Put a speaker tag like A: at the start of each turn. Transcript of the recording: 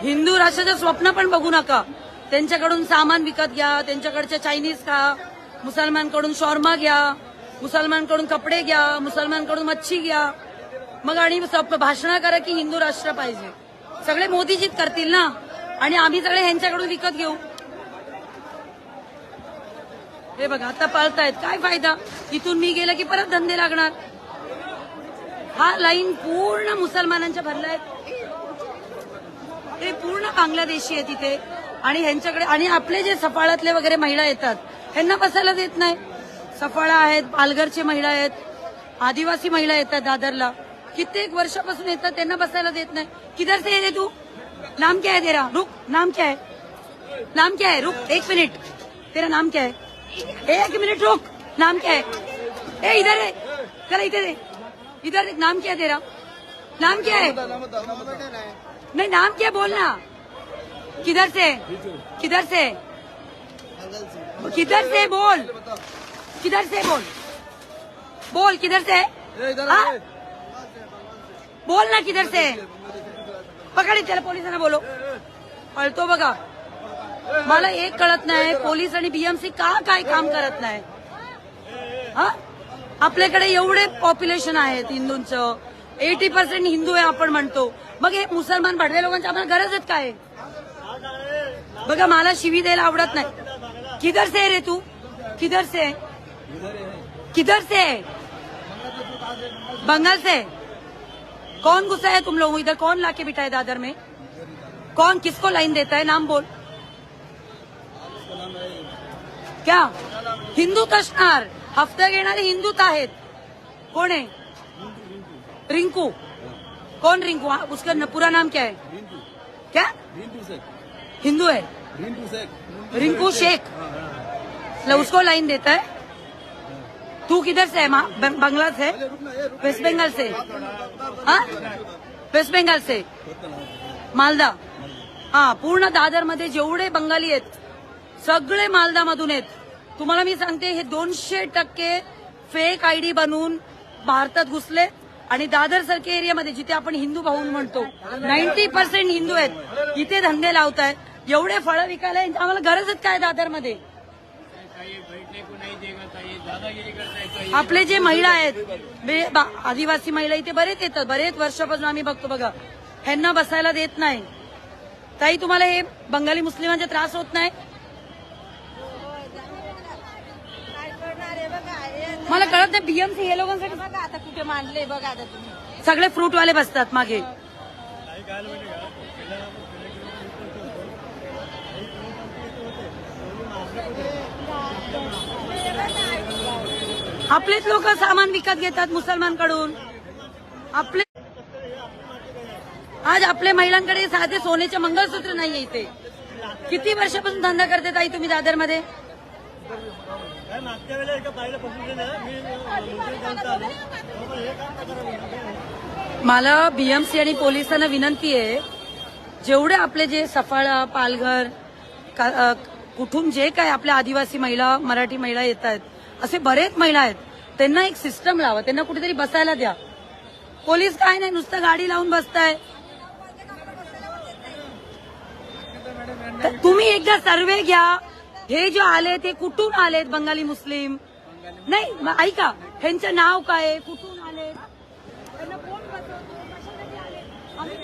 A: हिंदू राष्ट्राचं स्वप्न पण बघू नका. त्यांच्याकडून सामान विकत घ्या, त्यांच्याकडच्या चायनीज खा, मुसलमानकडून शॉर्मा घ्या, मुसलमानकडून कपडे घ्या, मुसलमानकडून मच्छी घ्या, मग आणि भाषण करा की हिंदू राष्ट्र पाहिजे. सगळे मोदीजीत करतील ना, आणि आम्ही सगळे ह्यांच्याकडून विकत घेऊ. हे बघा आता पळतायत, काय फायदा. इथून मी गेलं की परत धंदे लागणार. हा लाईन पूर्ण मुसलमानांच्या भरलाय, ते पूर्ण बांगलादेशी आहे तिथे. आणि ह्यांच्याकडे आणि आपले जे सफाळ्यातले वगैरे महिला येतात ह्यांना बसायला देत नाही. सफाळा आहेत, पालघरचे महिला आहेत, आदिवासी महिला येतात दादरला, कित्येक वर्षापासून येतात, त्यांना बसायला देत नाही. किधर से है तू? नाम क्या है तेरा? रुक, नाम क्या है? नाम क्या है? रुक एक मिनट, तेरा नाम क्या है? एक मिनट रुक, नाम क्या है? ए इधर है, चल इधर है, इधर नाम क्या है तेरा? नाम क्या है? नहीं नाम क्या बोलना. किधर से? किधर से? किधर से बोल, किधर से बोल, बोल किधर से? बोल ना किधर से. पकड त्याला, पोलिसांना बोलो. पळतो बघा. मला एक कळत नाही, पोलीस आणि बीएमसी का काय काम करत नाही. हा, आपल्याकडे एवढे पॉप्युलेशन आहेत हिंदूंचं, 80% हिंदू आहे आपण म्हणतो, मग हे मुसलमान भडव्या लोकांची आम्हाला गरजच काय. बघा मला शिवी द्यायला आवडत नाही. किधर से रे तू? किधर से? किधर से? बंगाल से. कौन गुस्सा है तुम लोग इधर? कौन लाके बिठाए दादर में? कौन किसको लाइन देता है? नाम बोल. क्या हिंदूत असणार? हफ्ता घेणारे हिंदूत आहेत. कोण आहे? रिंकू. कौन रिंकू? उसका पूरा नाम क्या है? क्या हिंदू है? रिंकू शेख. उसको लाइन देता है. तू किधर से है? बंगला से? वेस्ट बंगाल से? हाँ वेस्ट बंगाल से, मालदा. हा, पूर्ण दादर मध्ये जेवढे बंगाली आहेत सगळे मालदा मधून आहेत. तुम्हाला मी सांगते, हे 200% फेक आयडी बनवून भारतात घुसले. आणि दादर सारख्या एरियामध्ये जिथे आपण हिंदू भाऊ म्हणतो 90% हिंदू आहेत, इथे धंदे लावतायत. एवढे फळं विकायला आम्हाला गरजच काय दादरमध्ये. आपले जे महिला आहेत, आदिवासी महिला इथे बरेच येतात, बरेच वर्षापासून आम्ही बघतो. बघा ह्यांना बसायला देत नाही. ताई तुम्हाला हे बंगाली मुस्लिमांचा त्रास होत नाही? मला कळत नाही. बीएमसी हे लोकांसाठी
B: बघा आता कुठे मांडले. बघा आता तुम्ही
A: सगळे फ्रूटवाले बसतात मागे. आपलेच लोक सामान विकत घेतात मुसलमानकडून. आपले आज आपल्या महिलांकडे साधे सोन्याचे मंगळसूत्र नाहीये इथे. किती वर्षापासून धंदा करते ताई तुम्ही दादरमध्ये? मला बीएमसी आणि पोलिसांना विनंती आहे, जेवढे आपले जे सफाळा, पालघर, कुठून जे काय आपल्या आदिवासी महिला, मराठी महिला येत आहेत, असे बरेच महिला आहेत, त्यांना एक सिस्टम लावा, त्यांना कुठेतरी बसायला द्या. पोलीस काय नाही, नुसतं गाडी लावून बसताय. तुम्ही एकदा सर्वे घ्या. हे जे आले ते कुठून आलेत? बंगाली मुस्लिम नाही. ऐका, ह्यांचं नाव काय, कुठून आले, त्यांना कोण बसवतो, कशासाठी आले, आम्ही